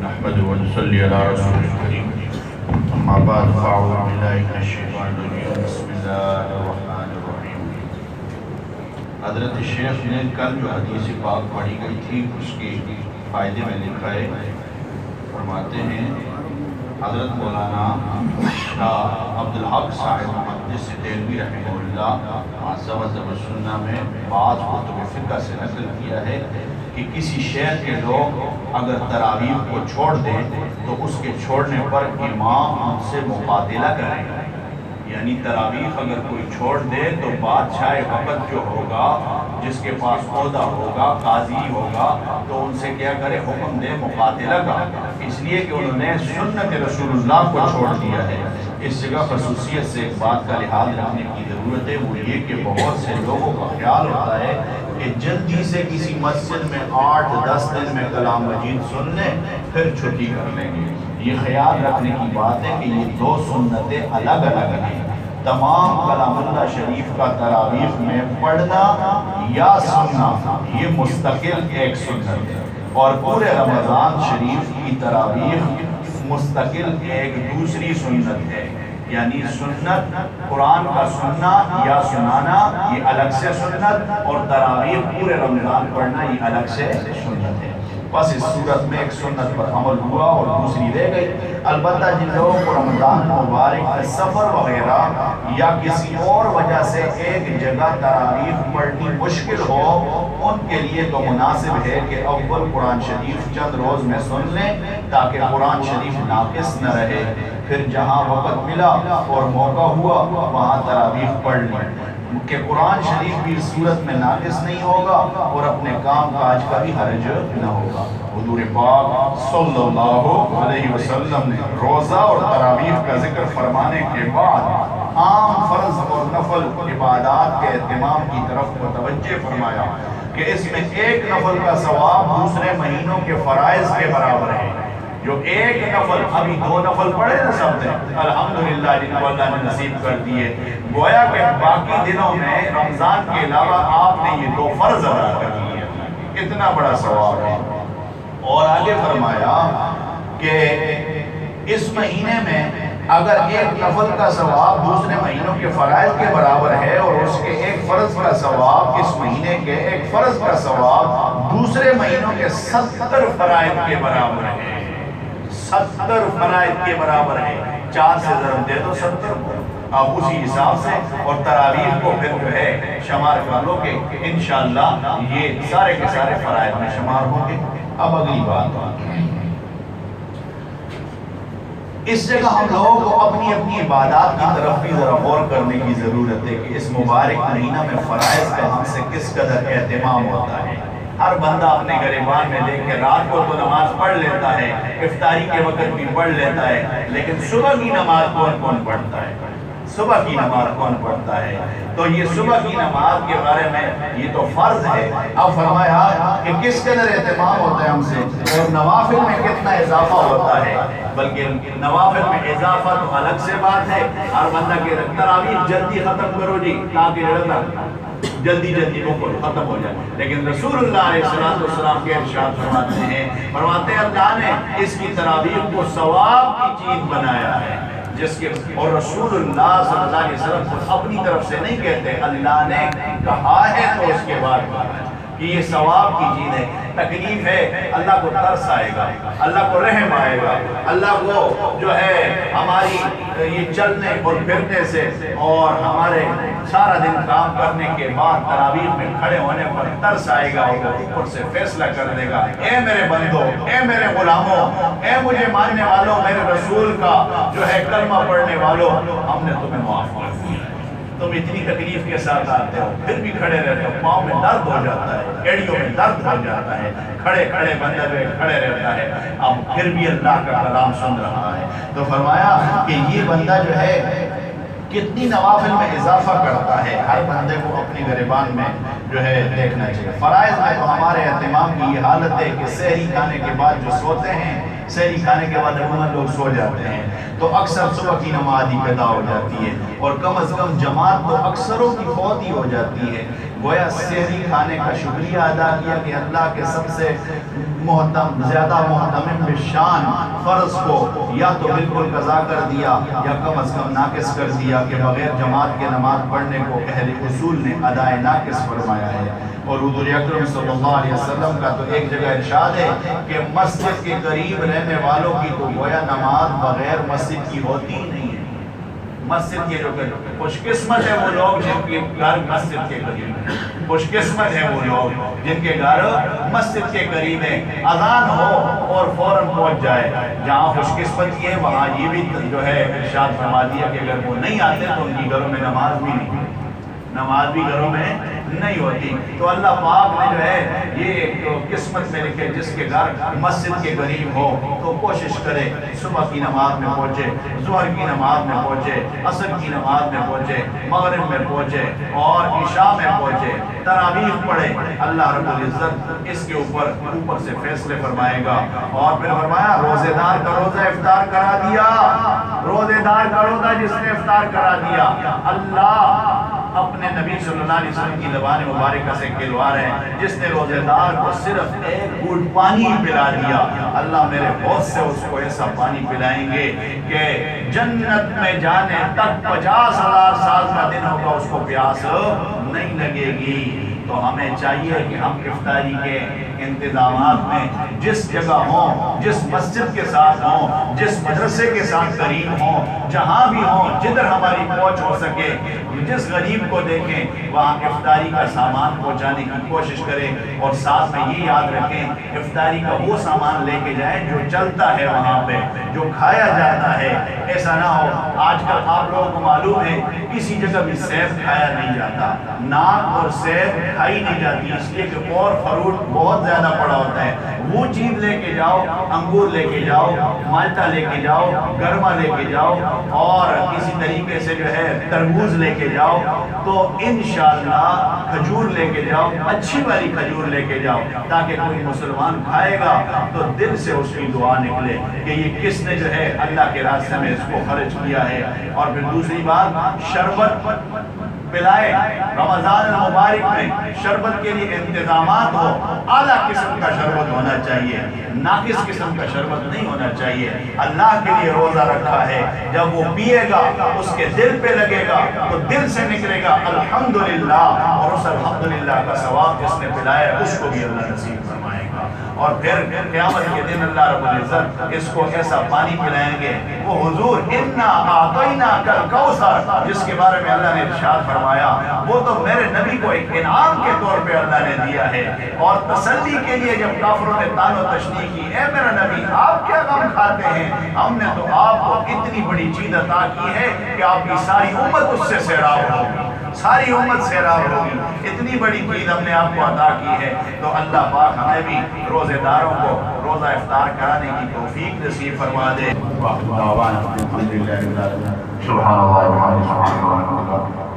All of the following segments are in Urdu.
نحمده ونصلي على رسول الكريم اما بعد فاعوذ بالله من الشیطان الرجیم بسم اللہ الرحمن الرحیم۔ حضرت شیخ نے کل جو حدیث پاک پڑھی گئی تھی اس کے فائدے میں لکھا ہے، فرماتے ہیں حضرت مولانا شاہ عبدالحق صاحب محدث دہلوی رحمہ اللہ معذبت السنہ میں بعض کتب فقہ سے نقل کیا ہے کہ کسی شہر کے لوگ اگر تراویح کو چھوڑ دیں تو اس کے چھوڑنے پر امام ان سے مقابلہ کرے گا، یعنی تراویح اگر کوئی چھوڑ دے تو بادشاہ وقت جو ہوگا، جس کے پاس عہدہ ہوگا، قاضی ہوگا، تو ان سے کیا کرے، حکم دے مقاتلہ کا، اس لیے کہ انہوں نے سنت رسول اللہ کو چھوڑ دیا ہے۔ اس جگہ خصوصیت سے ایک بات کا لحاظ رکھنے کی ضرورت ہے، وہ یہ کہ بہت سے لوگوں کا خیال ہوتا ہے کہ جلدی سے کسی مسجد میں 8-10 دن میں کلام مجید سن لیں پھر چھٹی کر لیں گے۔ یہ خیال رکھنے کی بات ہے کہ یہ دو سنتیں الگ الگ ہیں۔ تمام کلام اللہ شریف کا تراویح میں پڑھنا یا سننا یہ مستقل ایک سنت ہے، اور پورے رمضان شریف کی تراویح مستقل ایک دوسری سنت ہے، یعنی سنت قرآن کا سننا یا سنانا یہ الگ سے سنت، اور تراویح پورے رمضان پڑھنا یہ الگ سے سنت ہے۔ بس اس صورت میں ایک سنت پر عمل ہوا اور دوسری رہ گئی۔ البتہ جن لوگوں کو رمضان مبارک میں سفر وغیرہ یا کسی اور وجہ سے ایک جگہ تراویح پڑھنی مشکل ہو، ان کے لیے تو مناسب ہے کہ اول قرآن شریف چند روز میں سن لیں تاکہ قرآن شریف ناقص نہ رہے، پھر جہاں وقت ملا اور موقع ہوا وہاں تراویح پڑھ لیں، کہ قرآن شریف بھی اس صورت میں ناقص نہیں ہوگا اور اپنے کام کاج کا بھی حرج نہ ہوگا۔ حضور پاک صلی اللہ علیہ وسلم نے روزہ اور تراویح کا ذکر فرمانے کے بعد عام فرض اور نفل عبادات کے اہتمام کی طرف متوجہ فرمایا کہ اس میں ایک نفل کا ثواب دوسرے مہینوں کے فرائض کے برابر ہے۔ جو ایک نفل، ابھی 2 نفل پڑھے نا سب نے، الحمدللہ جن کو اللہ نے نصیب کر دیے، گویا کہ باقی دنوں میں رمضان کے علاوہ آپ نے یہ 2 فرض ادا کر لیے، کتنا بڑا ثواب ہے۔ اور آگے فرمایا کہ اس مہینے میں اگر ایک نفل کا ثواب دوسرے مہینوں کے فرائض کے برابر ہے اور اس کے ایک فرض کا ثواب اس مہینے کے ایک فرض کا ثواب دوسرے مہینوں کے 70 فرائض کے برابر ہے، 70 فرائض کے برابر ہے، 4 سے ضرب دے دو 70 کو، آپ اسی حساب سے، اور تراویح کو پھر جو ہے شمار کر لو کہ انشاءاللہ یہ سارے کے سارے فرائض میں شمار ہوں گے۔ اب اگلی بات، اس جگہ ہم لوگوں کو اپنی اپنی عبادات کی طرف بھی ذرا غور کرنے کی ضرورت ہے کہ اس مبارک مہینہ میں فرائض کا ہم سے کس قدر اہتمام ہوتا ہے۔ ہر بندہ اپنے گریبان میں لے کے رات کو تو نماز پڑھ لیتا ہے، افطاری کے وقت بھی پڑھ لیتا ہے، لیکن صبح کی نماز کون پڑھتا ہے؟ صبح کی نماز کون پڑھتا ہے؟ تو یہ صبح کی نماز کے بارے میں یہ تو فرض ہے۔ اب فرمایا کہ کس قدر اہتمام ہوتا ہے ہم سے، اور نوافل میں کتنا اضافہ ہوتا ہے، بلکہ نوافل میں اضافہ تو الگ سے بات ہے۔ ہر بندہ کے تراویح جلدی ختم کرو جی تاکہ جلدی وہ ختم ہو جائے، لیکن رسول اللہ علیہ السلام کے ارشاد فرماتے ہیں اللہ نے اس کی تراویح کو ثواب کی چیز بنایا ہے، جس کے، اور رسول اللہ صلی اللہ علیہ وسلم کو اپنی طرف سے نہیں کہتے، اللہ نے کہا ہے تو اس کے بعد کہ یہ ثواب کی چیز ہے۔ تکلیف ہے، اللہ کو ترس آئے گا، اللہ کو رحم آئے گا، اللہ کو جو ہے ہماری یہ چلنے اور پھرنے سے اور ہمارے سارا دن کام کرنے کے بعد تراویح میں کھڑے ہونے پر ترس آئے گا، اور اوپر سے فیصلہ کر دے گا، اے میرے بندوں، اے میرے غلاموں، اے مجھے ماننے والوں، میرے رسول کا جو ہے کلمہ پڑھنے والوں، ہم نے تمہیں معاف کر دیا۔ تم اتنی تکلیف کے ساتھ آتے ہو پھر بھی کھڑے رہتے ہو، پاؤں میں درد ہو جاتا ہے، ایڑیوں میں درد ہو جاتا ہے، کھڑے بندہ جو کھڑے رہتا ہے، اب پھر بھی اللہ کا کلام سن رہا ہے۔ تو فرمایا کہ یہ بندہ جو ہے کتنی نوافل میں اضافہ کرتا ہے، ہر بندے کو اپنی گریبان میں جو ہے دیکھنا چاہیے۔ فرائض میں تو ہمارے اہتمام کی یہ حالت ہے کہ سحری کھانے کے بعد جو سوتے ہیں، سحری کھانے کے بعد عموماً لوگ سو جاتے ہیں، تو اکثر صبح کی نماز ہی پیدا ہو جاتی ہے، اور کم از کم جماعت تو اکثروں کی فوت ہی ہو جاتی ہے۔ گویا سحری کھانے کا شکریہ ادا کیا کہ اللہ کے سب سے زیادہ محتمم بالشان فرض کو یا تو بالکل قضا کر دیا یا کم از کم ناقص کر دیا کہ بغیر جماعت کے نماز پڑھنے کو اہل اصول نے ادائے ناقص فرمایا ہے۔ اور حضور اکرم صلی اللہ علیہ وسلم کا تو ایک جگہ ارشاد ہے کہ مسجد کے قریب رہنے والوں کی تو گویا نماز بغیر مسجد کی ہوتی ہی نہیں ہے۔ مسجد کے جو خوش قسمت ہے وہ لوگ جن کے گھر مسجد کے قریب ہے، خوش قسمت ہے وہ لوگ جن کے گھر مسجد کے قریب ہے، اذان ہو اور فوراً پہنچ جائے۔ جہاں خوش قسمت کی ہے وہاں یہ بھی جو ہے ارشاد فرما دیا کہ اگر وہ نہیں آتے تو ان کی گھروں میں نماز بھی نہیں، نماز بھی گھروں میں نہیں ہوتی۔ تو اللہ پاک نے جو ہے یہ ایک قسمت میں لکھے جس کے گھر مسجد کے قریب ہو تو کوشش کرے صبح کی نماز میں پہنچے، ظہر کی نماز میں پہنچے، عصر کی نماز میں پہنچے، مغرب میں پہنچے اور عشاء میں پہنچے، تراویح پڑھے۔ اللہ رب العزت اس کے اوپر سے فیصلے فرمائے گا۔ اور پھر فرمایا روزے دار کا روزہ افطار کرا دیا، روزے دار کا روزہ جس نے افطار کرا دیا، اللہ اپنے نبی صلی اللہ علیہ وسلم کی زبان مبارکہ سے کھلوا رہے ہیں، جس نے روزے دار کو صرف ایک گھونٹ پانی پلا دیا، اللہ میرے حوض سے اس کو ایسا پانی پلائیں گے کہ جنت میں جانے تک 50,000 سال کا دن ہوگا اس کو پیاس نہیں لگے گی۔ تو ہمیں چاہیے کہ ہم افطاری کے انتظامات میں جس جگہ ہوں، جس مسجد کے ساتھ ہوں، جس مدرسے کے ساتھ قریب ہوں، جہاں بھی ہوں، جدھر ہماری پہنچ ہو سکے، جس غریب کو دیکھیں وہاں افطاری کا سامان پہنچانے کی کوشش کریں۔ اور ساتھ میں یہ یاد رکھیں افطاری کا وہ سامان لے کے جائیں جو چلتا ہے وہاں پہ، جو کھایا جاتا ہے۔ ایسا نہ ہو آج کل آپ لوگوں کو معلوم ہے کسی جگہ بھی سیب کھایا نہیں جاتا، ناک اور سیب کھائی نہیں جاتی، اس لیے کہ اور فروٹ بہت زیادہ پڑا ہوتا ہے۔ وہ چیز لے کے جاؤ، انگور لے کے جاؤ، مالٹا لے کے جاؤ، گرما لے کے جاؤ اور اسی طریقے سے جو ہے تربوز لے کے جاؤ، تو انشاءاللہ کھجور لے کے جاؤ، اچھی والی کھجور لے کے جاؤ، تاکہ کوئی مسلمان کھائے گا تو دل سے اس کی دعا نکلے کہ یہ کس نے جو ہے اللہ کے راستے میں اس کو خرچ کیا ہے۔ اور پھر دوسری بات شربت پلائے، رمضان المبارک میں شربت کے لیے انتظامات ہو، اعلیٰ قسم کا شربت ہونا چاہیے، ناقص قسم کا شربت نہیں ہونا چاہیے۔ اللہ کے لیے روزہ رکھا ہے، جب وہ پیے گا اس کے دل پہ لگے گا تو دل سے نکلے گا الحمدللہ، اور اس الحمدللہ کا ثواب جس نے پلایا اس کو بھی اللہ نصیب فرمائے گا۔ اور پھر قیامت کے دن اللہ رب العزت اس کو ایسا پانی پلائیں گے، وہ حضور انا اعطیناک الکوثر جس کے بارے میں اللہ نے ارشاد فرمایا، وہ تو میرے نبی کو ایک انعام کے طور پہ اللہ نے دیا ہے۔ اور تسلی کے لیے جب کافروں نے طعن و تشنیع کی، اے میرا نبی آپ کیا غم کھاتے ہیں، ہم نے تو آپ کو اتنی بڑی چیز عطا کی ہے کہ آپ کی ساری امت اس سے سیراب ہوگی، ساری امت سیراب ہوگی، اتنی بڑی چیز ہم نے آپ کو عطا کی ہے۔ تو اللہ پاک ہمیں بھی روزے داروں کو روزہ افطار کرانے کی توفیق نصیب فرما دے۔ سبحان اللہ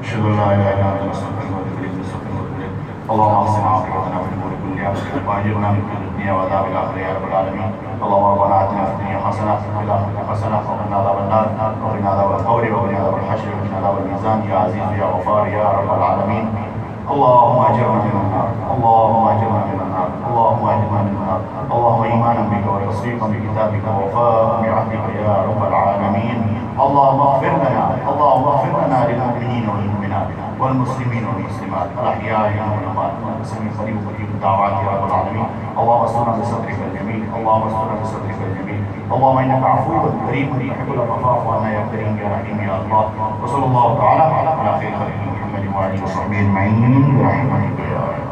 اشهد ان لا اله الا انت نستغفرك ونتوب اليك اللهم احسن عاقبتنا في الامور كلها واجرنا من خزي الدنيا وعذاب الاخره يا رب العالمين اللهم ربنا اتنا في الدنيا حسنه وفي الاخره حسنه وقنا عذاب النار وقنا عذاب القبر وقنا عذاب الحشر وقنا عذاب الميزان يا عزيز يا غفار يا رب العالمين اللهم اجرنا من النار اللهم اجرنا من النار اللهم اجرنا من النار اللهم ايمانا بك وتصديقا بكتابك ووفاء بعهدك يا رب العالمين اللهم اغفر لنا اللهم اغفر لنا للمؤمنين والمؤمنات والمسلمين والمسلمات الاحياء منهم والاموات والمسلمين قريب مجيب الدعوات يا رب العالمين اللهم استرنا بسترك الجميل اللهم استرنا بسترك الجميل اللهم انك عفو كريم تحب العفو فاعف عنا يا كريم يا رحيم يا الله وصلى الله تعالى على خير خلقه محمد وعلى اله وصحبه اجمعين برحمتك يا رب